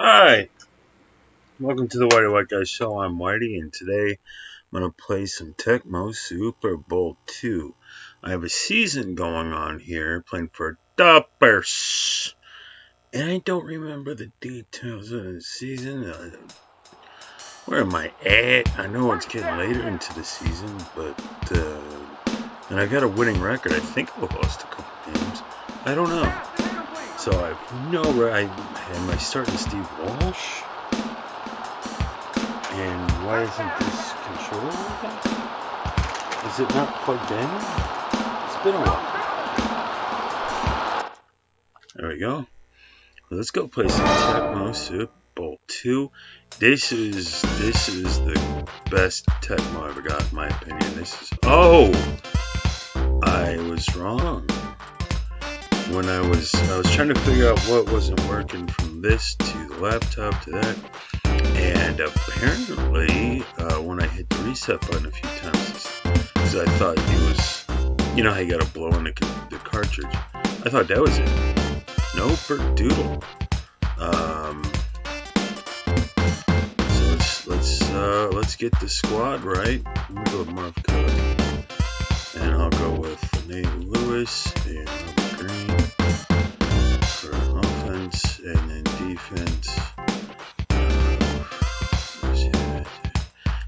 Alright, welcome to the Whitey White Guy Show. I'm Whitey, and today I'm going to play some Tecmo Super Bowl 2. I have a season going on here, playing for the Bucs. And I don't remember the details of the season. Where am I at? I know it's getting later into the season, but and I got a winning record. I think I lost a couple games. I don't know. So I know where am I starting Steve Walsh? And why isn't this controller working? Is it not plugged in? It's been a while. There we go. Let's go play some Tecmo Super Bowl 2. This is the best Tecmo I ever got, in my opinion. I was wrong. When I was trying to figure out what wasn't working from this to the laptop to that, and apparently when I hit the reset button a few times, because I thought it was, you know how you gotta blow in the cartridge. I thought that was it. No doodle. So let's get the squad right. I'm gonna go with Marv Cook, and I'll go with Nate Lewis and Robert Green for offense, and then defense.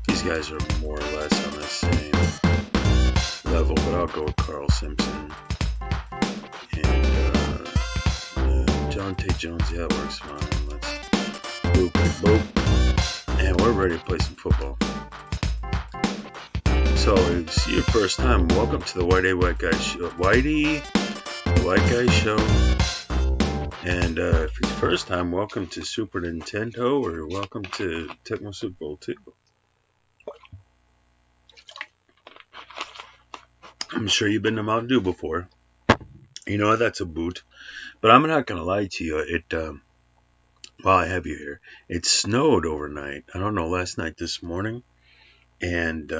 These guys are more or less on the same level, but I'll go with Carl Simpson and John Tate Jones. Yeah, it works fine. Let's boop. And we're ready to play some football. So, if it's your first time, welcome to the Whitey White Guy Show. Whitey, the White Guy Show. And if it's first time, welcome to Super Nintendo, or welcome to Tecmo Super Bowl 2. I'm sure you've been to Mountain Dew before. You know what? That's a boot. But I'm not going to lie to you. While I have you here, it snowed overnight. I don't know, last night, this morning. And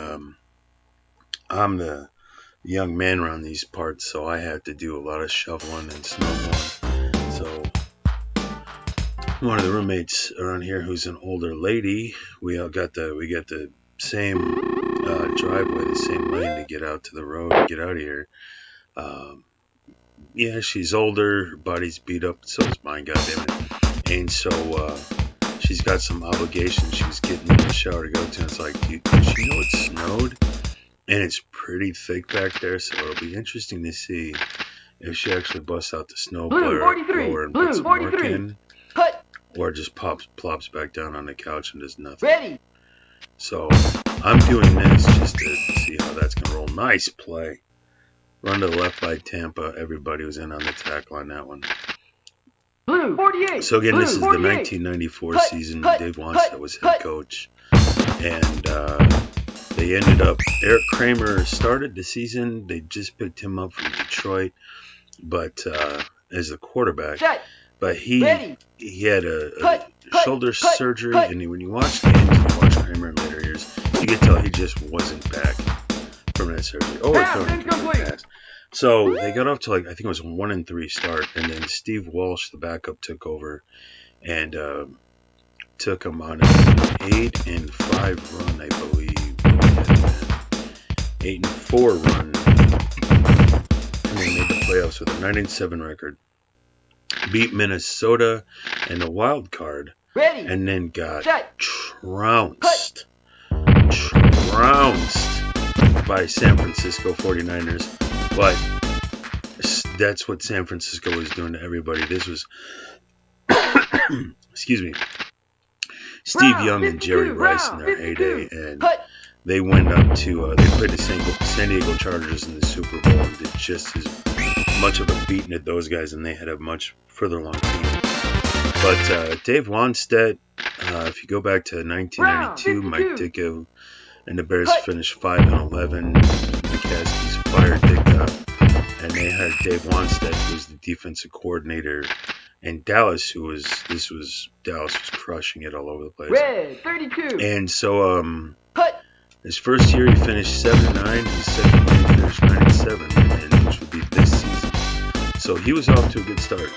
I'm the young man around these parts, so I had to do a lot of shoveling and snowballing. So one of the roommates around here, who's an older lady, we got the same driveway, the same lane to get out to the road and get out of here. Yeah, she's older, her body's beat up, so is mine, goddammit. And so she's got some obligations. She was getting in the shower to go to, and it's like, did she know it snowed? And it's pretty thick back there, so it'll be interesting to see if she actually busts out the snow blower and puts some work in, or just plops back down on the couch and does nothing. Ready. So I'm doing this just to see how that's going to roll. Nice play. Run to the left by Tampa. Everybody was in on the tackle on that one. Blue 48. So again, this is the 48. 1994 season. Dave Wannstedt was head coach. And they ended up, Eric Kramer started the season. They just picked him up from Detroit, but as a quarterback. But he had a shoulder surgery, and when you watch games and you watch Kramer in later years, you can tell he just wasn't back from that surgery. So they got off to, I think it was a 1-3 start, and then Steve Walsh, the backup, took over and took them on an 8-5 run, I believe. 8-4 run, and they made the playoffs with a 9-7 record. Beat Minnesota in the wild card, and then got trounced by San Francisco 49ers. But that's what San Francisco was doing to everybody. This was, excuse me, Steve Young and Jerry Rice in their heyday, and they went up to, they played the San Diego Chargers in the Super Bowl and did just as much of a beating at those guys, and they had a much further along team. But Dave Wannstedt, if you go back to 1992, Mike Ditka and the Bears finished 5-11. McCaskey's fired Ditka, and they had Dave Wannstedt, who was the defensive coordinator in Dallas, Dallas was crushing it all over the place. Red 32. And so his first year he finished 7-9. His second year he finished 9-7, and which would be this season. So he was off to a good start.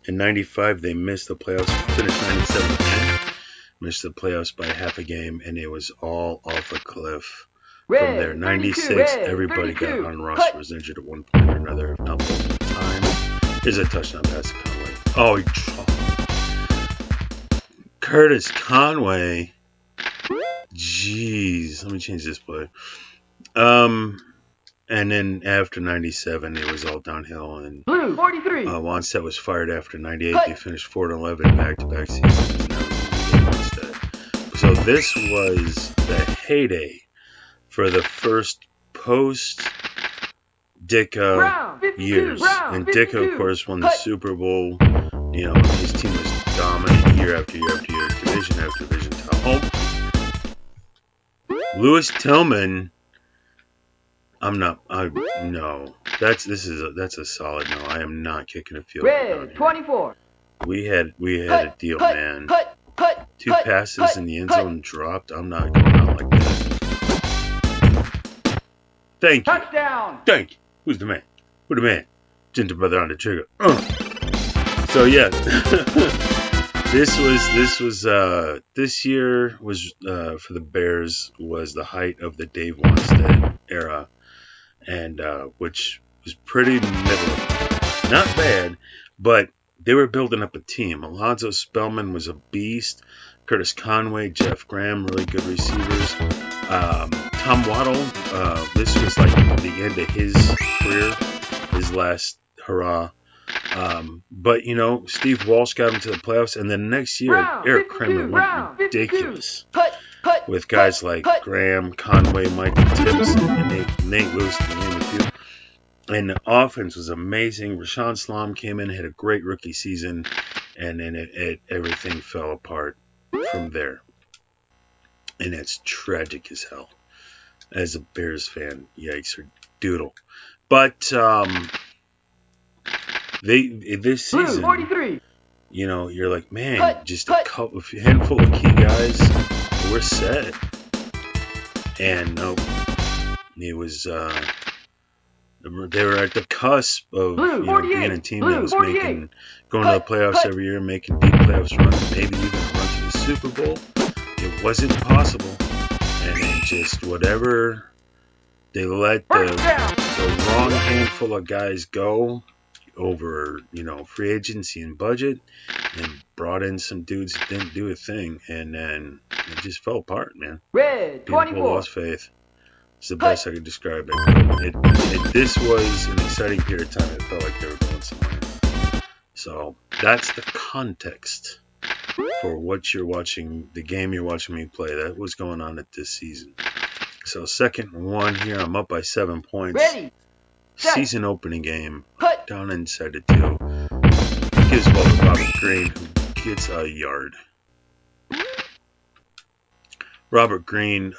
In 95, they missed the playoffs, finished 97-10, missed the playoffs by half a game, and it was all off a cliff. From there, 96, everybody got on Ross, was injured at one point or another, if not multiple times. Here's a touchdown pass to Conway. Oh, Curtis Conway. Jeez, let me change this play. And then after 97, it was all downhill. And Blue 43. Wannstedt was fired after 98. They finished 4-11 back-to-back seasons. So this was the heyday for the first post-Dicka years. And Dicka, of course, won the Super Bowl. You know, his team was dominant year after year after year, division after division. Lewis Tillman. No. That's a solid no. I am not kicking a field goal down here. 24. We had a deal, man. Two passes in the end zone dropped. I'm not going out like that. Thank you. Touchdown. Thank you. Who's the man? Who the man? Ginger brother on the trigger. So yeah, this year was for the Bears was the height of the Dave Wannstedt era, and which was pretty middling. Not bad, but they were building up a team. Alonzo Spellman was a beast. Curtis Conway, Jeff Graham, really good receivers. Tom Waddle, this was like the end of his career, his last hurrah. But, you know, Steve Walsh got him to the playoffs, and then next year, Eric Kramer went ridiculous with guys like Graham, Conway, Michael Tibbs, and Nate Lewis, to name a few. And the offense was amazing. Rashawn Salaam came in, had a great rookie season, and then everything fell apart from there. And it's tragic as hell. As a Bears fan, yikes or doodle. But this season, 43. You know, you're like, man, just a handful of key guys, we're set. And nope, it was they were at the cusp of being a team that was going to the playoffs every year, making deep playoffs runs, maybe even a run to the Super Bowl. It wasn't possible, and then just whatever, they let the wrong handful of guys go over, free agency and budget, and brought in some dudes that didn't do a thing, and then it just fell apart, man. Red, 24. People lost faith. It's the best I could describe it. This was an exciting period of time. It felt like they were going somewhere. So that's the context for what you're watching, the game you're watching me play. That was going on at this season. So second and one here. I'm up by 7 points. Ready. Season opening game. Down inside the 2. Gives ball to Robert Green, who gets a yard. Robert Green,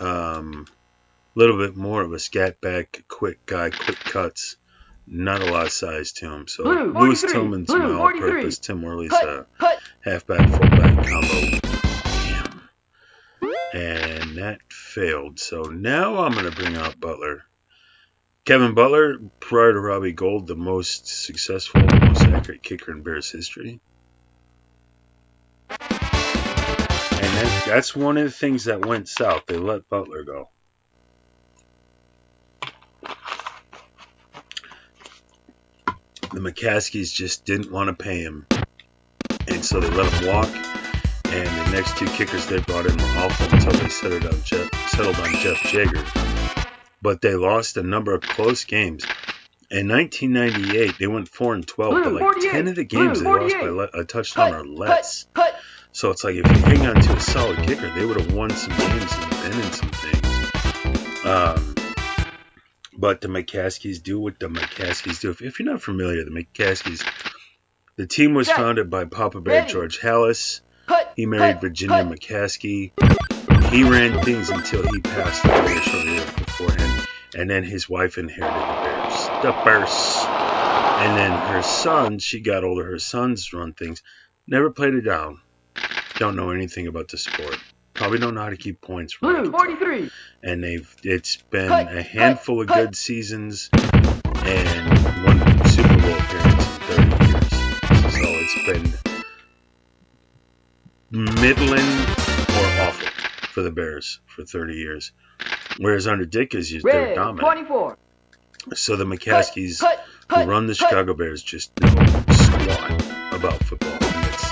little bit more of a scat back, quick guy, quick cuts. Not a lot of size to him. So Lewis Tillman's an all-purpose. Tim Worley's a halfback, fullback combo. Damn. And that failed. So now I'm going to bring out Butler. Kevin Butler, prior to Robbie Gould, the most successful, the most accurate kicker in Bears history. And that's one of the things that went south. They let Butler go. The McCaskies just didn't want to pay him. And so they let him walk. And the next 2 kickers they brought in were awful until they settled on Jeff Jager. But they lost a number of close games. In 1998, they went 4-12, but like 10 of the games they lost by a touchdown or less. So it's like if you hang on to a solid kicker, they would have won some games and been in some things. But the McCaskies do what the McCaskies do. If you're not familiar, the McCaskies, the team was founded by Papa Bear George Hallis. He married Virginia McCaskey. He ran things until he passed away shortly beforehand. And then his wife inherited the Bears. And then her son, she got older. Her sons run things. Never played it down. Don't know anything about the sport. Probably don't know how to keep points right. Blue, 43. And it's been a handful of good seasons and one Super Bowl appearance in 30 years. So it's been middling or awful for the Bears for 30 years. Whereas under Dick they're dominant. 24. So the McCaskies who run the Chicago Bears just know squat about football. And it's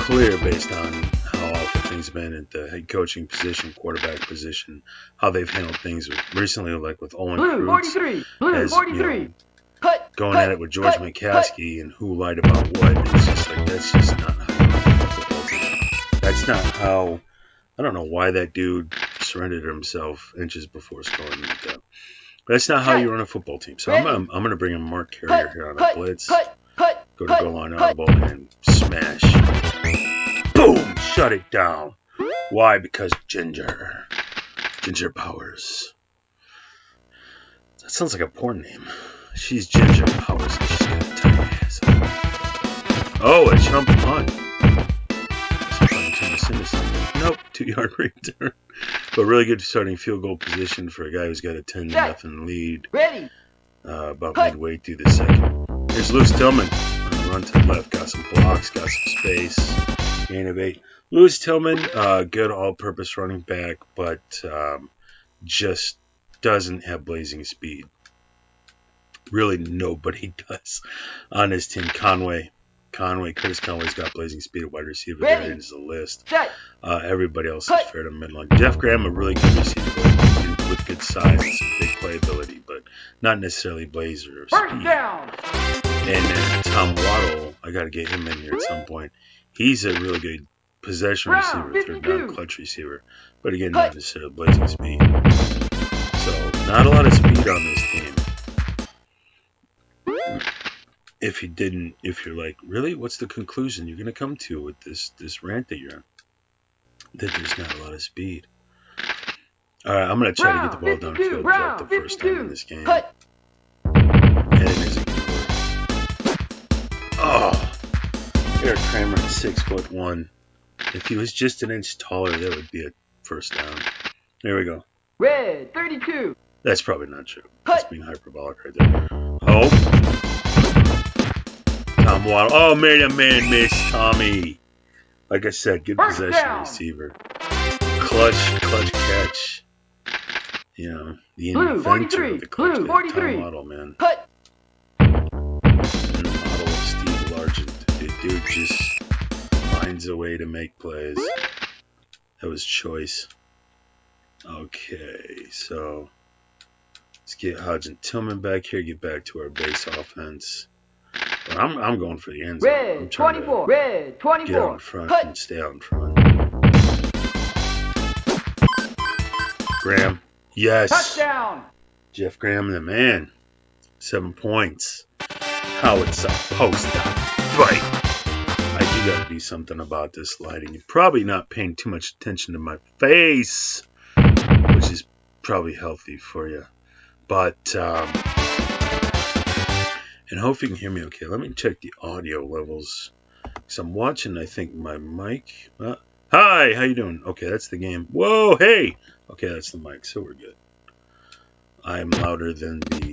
clear based on how awful things have been at the head coaching position, quarterback position, how they've handled things recently, like with Olin Blue, Kreutz, 43. Blue, as 43. you know, going at it with George McCaskey and who lied about what. It's just like, that's just not how you run a football team. That's not how. I don't know why that dude surrendered himself inches before scoring like that. But that's not how you run a football team. So I'm going to bring in Mark Carrier here on a blitz. Go to goal line audible and smash. Boom! Shut it down. Why? Because Ginger. Ginger Powers. That sounds like a porn name. She's Ginger Powers and she's got a tiny ass. Oh, a jump punt. Nope, 2-yard return. But really good starting field goal position for a guy who's got a 10-0 lead. Ready. About midway through the second. Here's Lewis Tillman on the run to the left. Got some blocks, got some space. Gain of 8. Lewis Tillman, good all-purpose running back, but just doesn't have blazing speed. Really nobody does on his team. Curtis Conway's got blazing speed at wide receiver. There is the list. Everybody else is fair to midline. Jeff Graham, a really good receiver with good size and some big playability, but not necessarily blazer or speed. First down. And then Tom Waddle, I got to get him in here at some point. He's a really good possession receiver, third down clutch receiver, but again, not necessarily blazing speed. So not a lot of speed on this team. If you're like, really, what's the conclusion you're going to come to with this rant that you're on? That there's not a lot of speed. All right, I'm going to try to get the ball downfield for like the first time in this game. And it isn't going to work. Oh, Eric Kramer at 6'1". If he was just an inch taller, that would be a first down. There we go. Red, 32. That's probably not true. That's being hyperbolic right there. Oh. Tom Waddle. Oh, made a man miss, Tommy. Like I said, good possession receiver. Clutch catch. You know, the inventor of the clutch catch. Tom Waddle, man. And the model of Steve Largent. The dude just finds a way to make plays. That was choice. Okay, so let's get Hodge and Tillman back here. Get back to our base offense. But I'm going for the end zone. I'm trying 24. Red, 24. Get out in front and stay out in front. Graham. Yes. Touchdown. Jeff Graham, the man. 7 points. How it's supposed to bite. I do got to do something about this lighting. You're probably not paying too much attention to my face, which is probably healthy for you. But, and hope you can hear me okay. Let me check the audio levels. Because I'm watching, I think, my mic. Hi, how you doing? Okay, that's the game. Whoa, hey! Okay, that's the mic, so we're good. I'm louder than the game.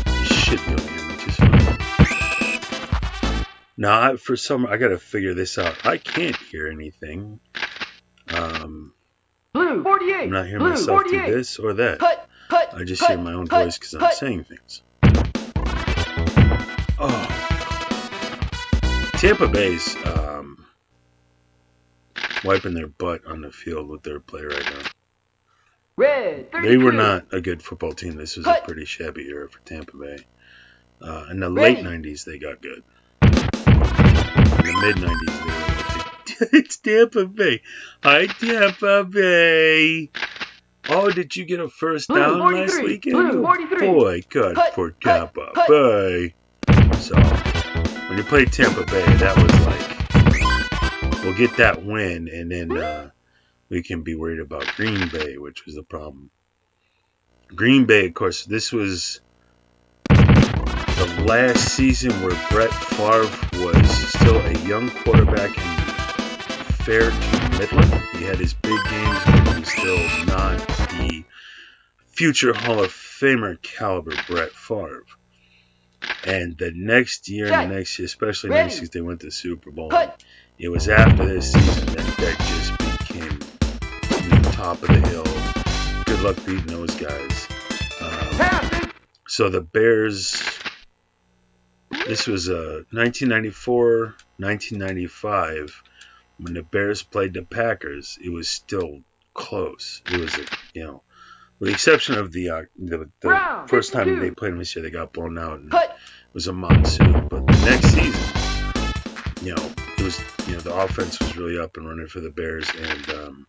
You should be able to hear me just fine. Now, I got to figure this out. I can't hear anything. Blue, 48. I'm not hearing myself do this or that. I just hear my own voice because I'm saying things. Oh. Tampa Bay's wiping their butt on the field with their play right now. Red, 32. They were not a good football team. This was a pretty shabby era for Tampa Bay. In the late 90s, they got good. In the mid-90s, they were like, it's Tampa Bay. Hi, Tampa Bay. Oh, did you get a first down last weekend? Blue, 43. Boy, good for Tampa Bay. So, when you played Tampa Bay, that was like, we'll get that win, and then we can be worried about Green Bay, which was the problem. Green Bay, of course, this was the last season where Brett Favre was still a young quarterback and fair to Midland. He had his big games, but he was still not the future Hall of Famer caliber Brett Favre. And the next year, and the next year, especially Ready. next year, they went to the Super Bowl. Cut. It was after this season that just became the top of the hill. Good luck beating those guys. So the Bears, this was 1994, 1995, when the Bears played the Packers. It was still close. It was, with the exception of the first time they played them this year, they got blown out. And it was a monsoon. But the next season, it was, the offense was really up and running for the Bears, and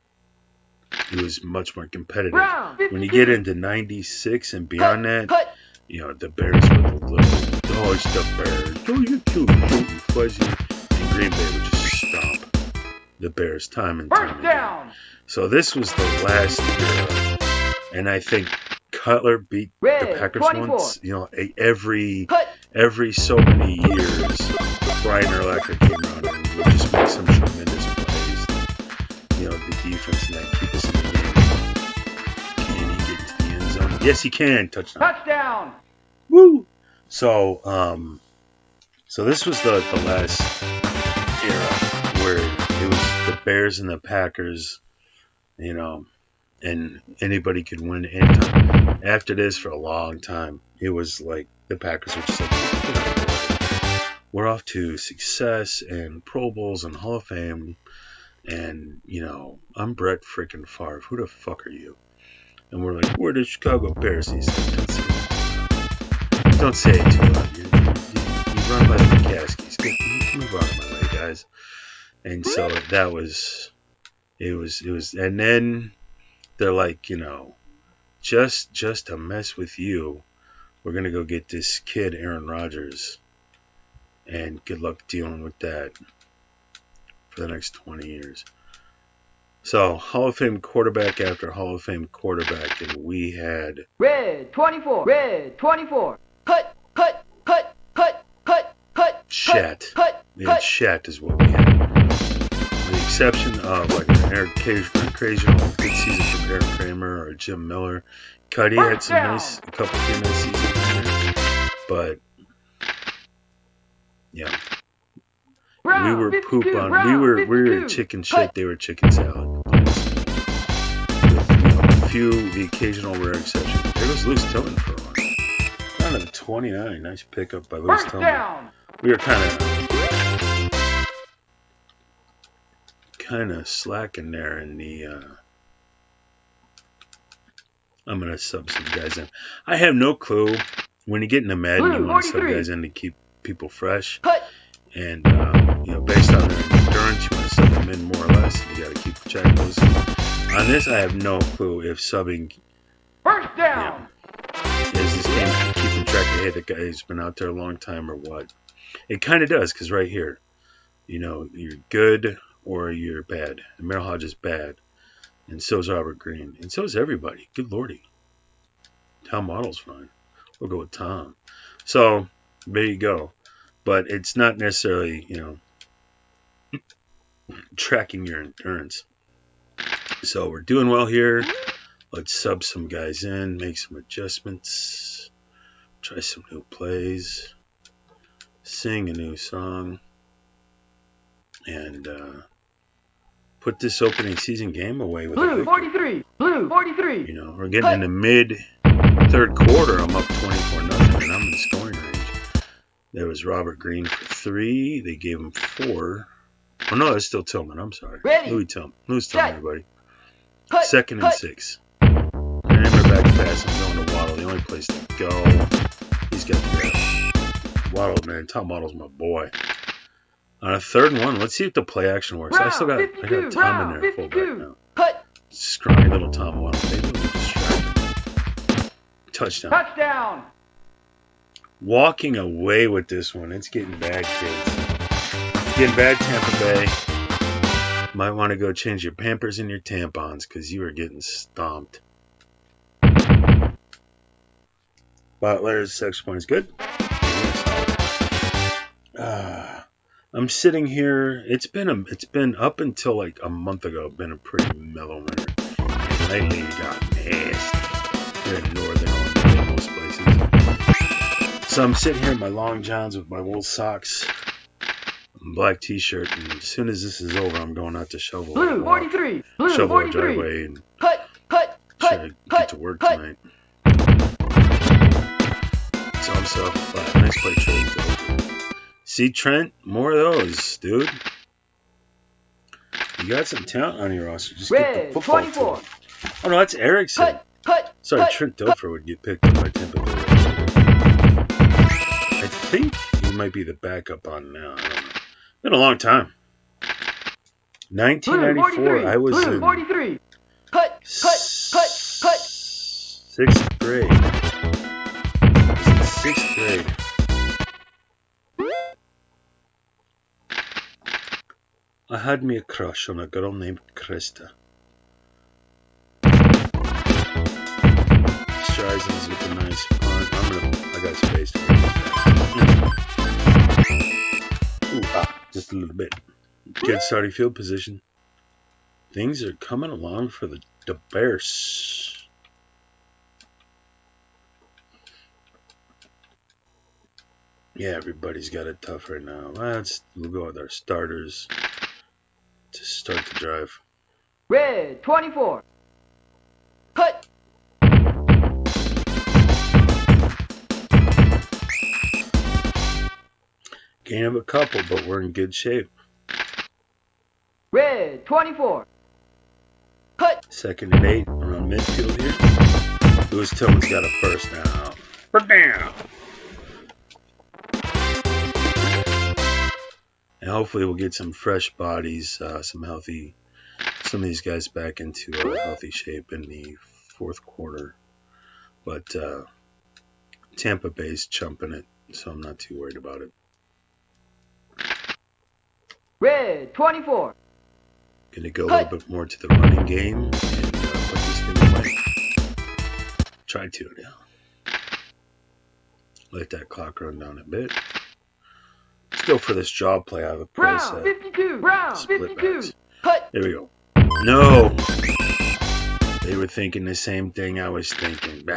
it was much more competitive. When you get into 96 and beyond that, the Bears were the little, oh, it's the Bears. Oh, you're cute and fuzzy. And Green Bay would just stomp the Bears time and time again. So this was the last era. And I think Cutler beat the Packers 24. once. Every so many years, Brian Urlacher came around and would just make some tremendous plays. The defense and that keep us in the game. Can he get into the end zone? Yes, he can. Touchdown. Woo! So, so this was the last era where it was the Bears and the Packers, and anybody could win anytime. After this, for a long time, it was like the Packers were just like, we're off to success and Pro Bowls and Hall of Fame, and I'm Brett freaking Favre. Who the fuck are you? And we're like, we're the Chicago Bears. And he's like, don't say it too loud. You run by the McCaskies. Move out of my way, guys. And so that was, it was, and then they're like, just to mess with you, we're gonna go get this kid, Aaron Rodgers, and good luck dealing with that for the next 20 years. So, Hall of Fame quarterback after Hall of Fame quarterback, and we had Red 24. Red 24. Cut. Shat. Shat is what we had. With the exception of like an occasional good season from Eric Kramer or Jim Miller. Cuddy had a couple of nice seasons, but yeah, we were poop on. We were chicken shit. They were chicken salad. With the occasional rare exception. There goes Lewis Tillman for a run. Down to the 29. Nice pickup by Lewis Tillman. We were kind of slacking there in the. I'm gonna sub some guys in. I have no clue. When you get into Madden, you want to sub guys in to keep people fresh. And based on their endurance, you want to sub them in more or less. You got to keep track of those. On this, I have no clue if subbing. First down. Is this game keeping track of, hey, the guy who's been out there a long time or what? It kind of does, because right here, you're good or you're bad. And Merrill Hodge is bad. And so is Robert Green. And so is everybody. Good lordy. Tom Waddle's fine. We'll go with Tom. So, there you go. But it's not necessarily, tracking your endurance. So we're doing well here. Let's sub some guys in, make some adjustments, try some new plays, sing a new song, and put this opening season game away with Blue 43. Blue 43. We're getting in the mid third quarter. I'm up 24-0, and I'm in the scoring range. There was Robert Green for 3. They gave him 4. Oh no, it's still Tillman. I'm sorry. Louis Tillman, everybody. 2nd and 6. Remember back pass. I'm going to Waddle. The only place to go. He's got the grab. Waddle, man. Tom Waddle's my boy. On a 3rd and 1, let's see if the play action works. I got Tom in there, fullback now. Scrawny little Tom Waddle. Maybe we'll distract him. Touchdown. Walking away with this one. It's getting bad, kids. It's getting bad, Tampa Bay. Might want to go change your Pampers and your tampons because you are getting stomped. Butler's 6 points. Good. I'm sitting here. It's been up until like a month ago. Been a pretty mellow winter. And lately it got nasty. Here in northern Illinois, most places. So I'm sitting here in my long johns with my wool socks, and black t-shirt, and as soon as this is over, I'm going out to shovel. Blue 43. Blue shovel 43. a driveway and Try to get to work tonight. So I'm so nice play, Trent. See, Trent, more of those, dude. You got some talent on your roster. Just get the football 24. to him. Oh no, that's Erickson. Sorry, Trent Dilfer would get picked up by Tampa Bay. I think he might be the backup on now. I don't know. Been a long time. 1994. I was in 43. sixth grade. I was in sixth grade. I had me a crush on a girl named Krista. Streisand's with a nice punt. I got space to just a little bit. Good starting field position. Things are coming along for the Bears. Yeah, everybody's got it tough right now. We'll go with our starters to start the drive. Red 24. Cut. Gain of a couple, but we're in good shape. Red 24. Cut. 2nd and 8 around midfield here. Lewis Tillman's got a first now. Bam! And hopefully we'll get some fresh bodies, some of these guys back into healthy shape in the fourth quarter. But Tampa Bay's chumping it, so I'm not too worried about it. Red 24. Gonna go a little bit more to the running game and put this thing away. Try to now. Let that clock run down a bit. Let's go for this jaw play out of the press. Brown 52. Brown 52. Cut. There we go. No. They were thinking the same thing I was thinking. All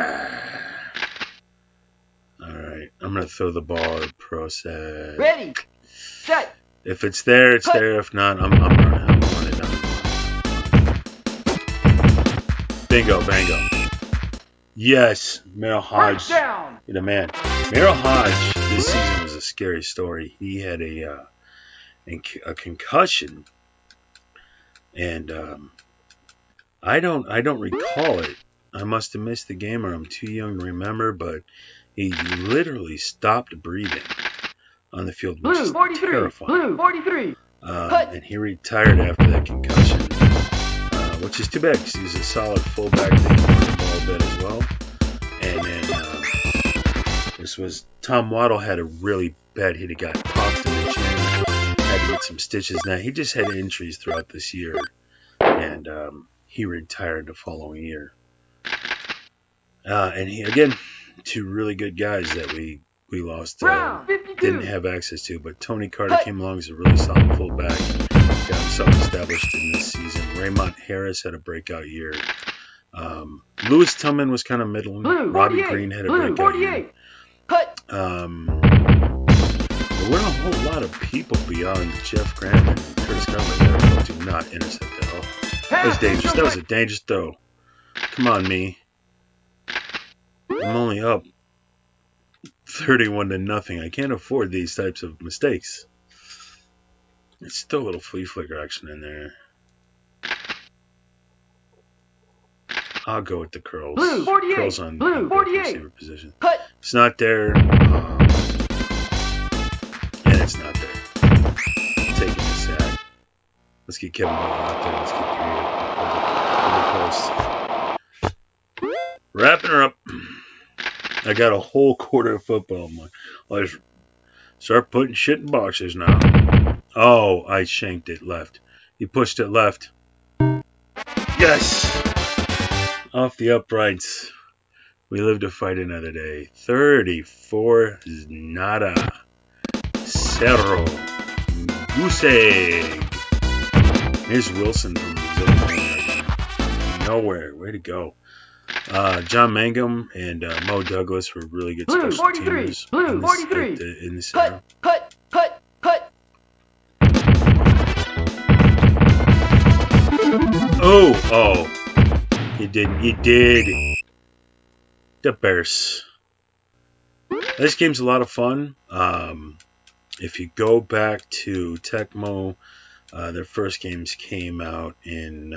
right. I'm gonna throw the ball at the process. Ready. Set. If it's there, it's there. If not, I'm running. I'm going it down. Bingo, bango. Yes, Merrill Hodge. You're the man. Merrill Hodge this season was a scary story. He had a concussion, and I don't recall it. I must have missed the game, or I'm too young to remember. But he literally stopped breathing on the field, which is terrifying. Blue 43. And he retired after that concussion, which is too bad because he was a solid fullback that can run the ball a bit as well. And then this was Tom Waddle had a really bad hit. He got popped in the chin, had to get some stitches. Now he just had injuries throughout this year, and he retired the following year. And he again, two really good guys that we lost, didn't have access to. But Tony Carter came along as a really solid fullback, got himself established in this season. Raymond Harris had a breakout year. Lewis Tillman was kind of middling. Robbie Green had a breakout year. There weren't a whole lot of people beyond Jeff Graham and Curtis Cumberland that were able to not intercept that. Oh, that was dangerous. That was a dangerous throw. Come on, me. I'm only up 31-0. I can't afford these types of mistakes. It's still a little flea flicker action in there. I'll go with the curls. Blue 48. Curls on Blue 48. receiver position. It's not there. And it's not there. Taking the sack. Let's get Kevin Ball out there. Let's get creative. Wrapping her up. I got a whole quarter of football. I'll start putting shit in boxes now. Oh, I shanked it left. He pushed it left. Yes! Off the uprights. We live to fight another day. 34 nada. Cerro. Goose egg. Here's Wilson from Nowhere. Way to go. John Mangum and Mo Douglas were really good special 43. teamers Blue, in 43. this era. Cut. Oh, you did. The Bears. This game's a lot of fun. If you go back to Tecmo, their first games came out in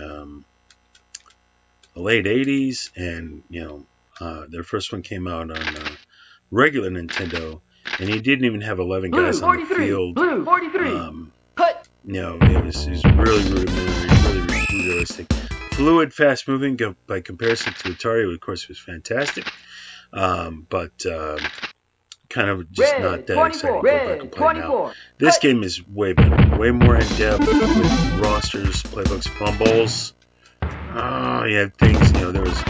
the late 80s, and their first one came out on regular Nintendo, and he didn't even have 11 guys on the field. Blue 43. It was really rudimentary, really realistic. Fluid, fast-moving by comparison to Atari, of course, was fantastic. But kind of just not that exciting to go back and play now. This game is way better, way more in-depth with rosters, playbooks, fumbles. You have things, there was,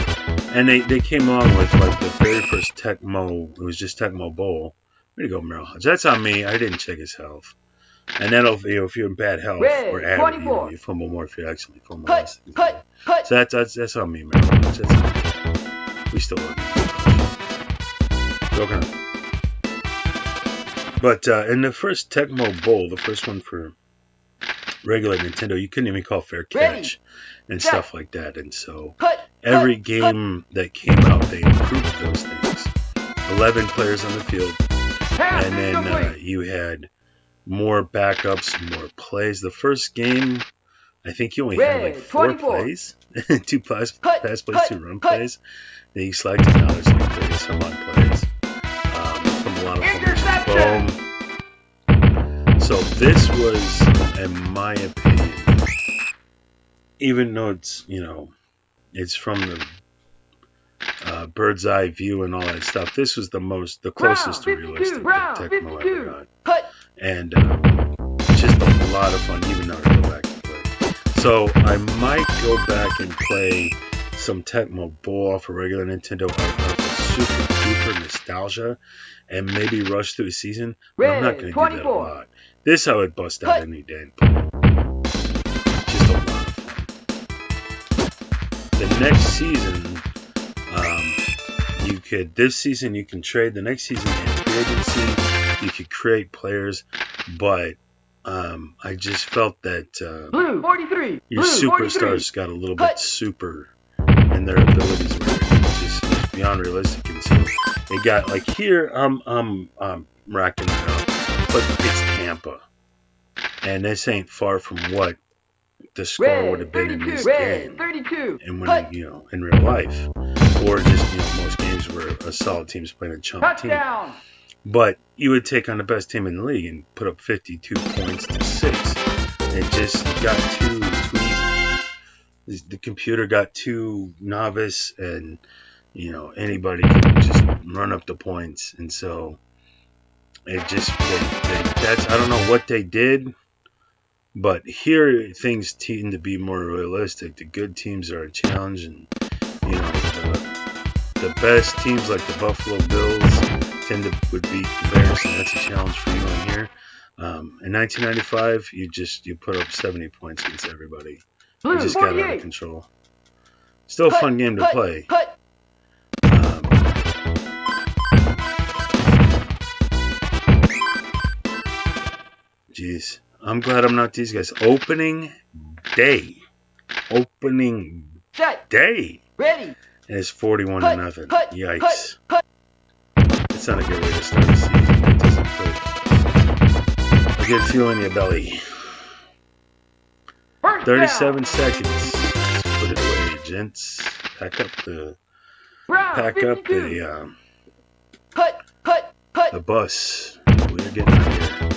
and they came along with like the very first Tecmo. It was just Tecmo Bowl. Way to go, Merrill Hodge. That's on me. I didn't check his health. And that'll, if you're in bad health or average, you fumble more if you accidentally fumble less. So that's on me, Merrill Hodge. That's on me. We still love you. Okay. But in the first Tecmo Bowl, the first one for regular Nintendo, you couldn't even call fair catch and stuff like that. And so every game that came out, they improved those things. 11 players on the field. And then you had more backups, more plays. The first game, I think you only had like 4 plays. 2 pass plays, 2 run plays. Then you selected, now there's like 30 some odd plays. From a lot of formations. Boom. So this was, in my opinion, even though it's, it's from the bird's eye view and all that stuff, this was the closest to realistic that Tecmo ever got. And just a lot of fun, even though I go back and play. So I might go back and play some Tecmo Bowl off a regular Nintendo out of super duper nostalgia and maybe rush through a season. But I'm not going to do that a lot. This I would bust out any day and play. Just a lot of fun. The next season, this season you can trade. The next season you have free agency. You could create players, but I just felt that Blue 43. Your superstars got a little bit super in their abilities, where it's just beyond realistic. And so they got like here, I'm racking it up, but it's Tampa, and this ain't far from what the score would have been in this game, 32. and when in real life, or just most games where a solid team's playing a chump team. But you would take on the best team in the league and put up 52 points to 6. It just got too easy. The computer got too novice, and anybody could just run up the points, and so it just that's, I don't know what they did, but here things tend to be more realistic. The good teams are a challenge, and the best teams like the Buffalo Bills would beat the Bears, and that's a challenge for you on here. In 1995, you put up 70 points against everybody. It just got out of control. Still a fun game to play. Jeez, I'm glad I'm not these guys. Opening day. Ready. And it's 41-0. Yikes. It's not a good way to start a season. It doesn't put a good feeling in your belly. 37 seconds. Let's put it away, gents. Pack up the bus. We're getting out of here.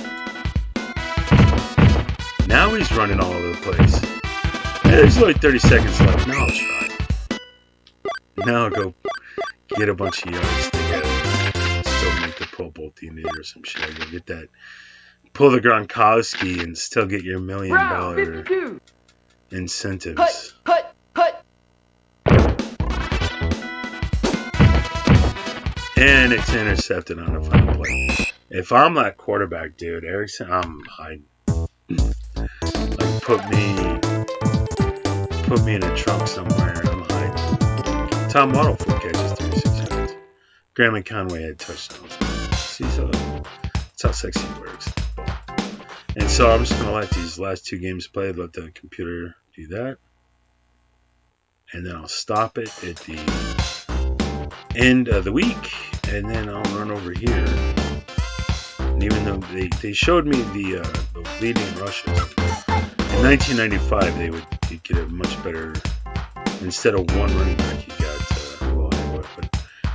Now he's running all over the place. There's only 30 seconds left. Now I'll try. Now I'll go get a bunch of yards together. Still make the Pro Bowl team or some shit. I'll go get that. Pull the Gronkowski and still get your $1 million incentives. Cut. And it's intercepted on the final play. If I'm that quarterback, dude, Erickson, I'm hiding. Like put me in a trunk somewhere. I'm hiding. Tom Waddle 4 catches, 36 yards. Graham and Conway had touchdowns. See, so that's how sexy it works. And so I'm just going to let these last 2 games play, let the computer do that. And then I'll stop it at the end of the week. And then I'll run over here. And even though they showed me the leading rushes, in 1995 you'd get a much better, instead of 1 running back, you got, but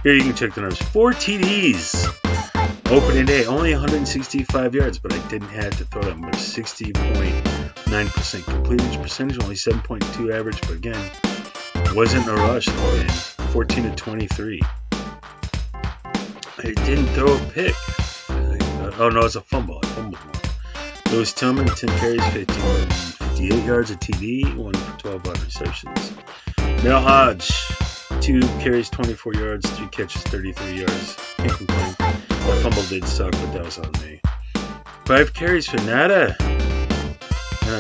here you can check the numbers. 4 TDs. Opening day, only 165 yards, but I didn't have to throw that much. 60.9% completion percentage, only 7.2 average, but again, wasn't a rush though, man. 14 to 23. I didn't throw a pick. Oh no, it's a fumble. I fumbled one. Lewis Tillman, 10 carries, 58 yards of TD, 1 for 12 on receptions. Mel Hodge, 2 carries, 24 yards, 3 catches, 33 yards. Can't complain. That fumble did suck, but that was on me. 5 carries for Nada.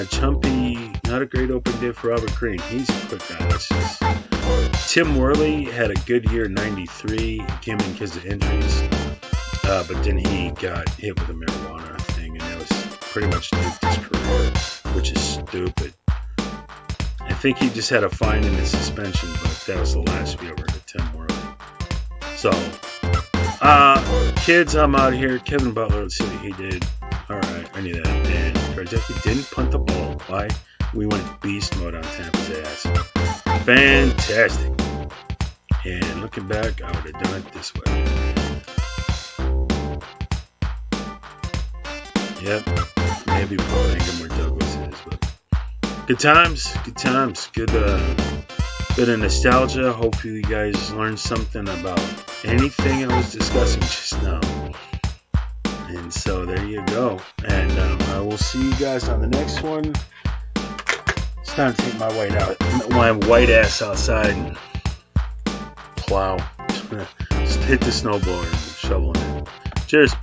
Chumpy, not a great open day for Robert Green. He's a quick guy. That's just... Tim Worley had a good year, 93. He came in because of injuries. But then he got hit with a marijuana thing, and that was pretty much nuked his career, which is stupid. I think he just had a fine in his suspension, but that was the last we ever heard of Tim Worley. So, kids, I'm out of here. Kevin Butler, let's see what he did. Alright, I knew that. And Krajewski didn't punt the ball. Why? We went beast mode on Tampa's ass. Fantastic. And looking back, I would have done it this way. Yep. Maybe Paul Ingham where Douglas is, but good times. Good nostalgia. Hopefully you guys learned something about anything I was discussing just now. And so there you go. And I will see you guys on the next one. It's time to take my white ass outside and plow. Just hit the snowblower and shovel it in. Cheers.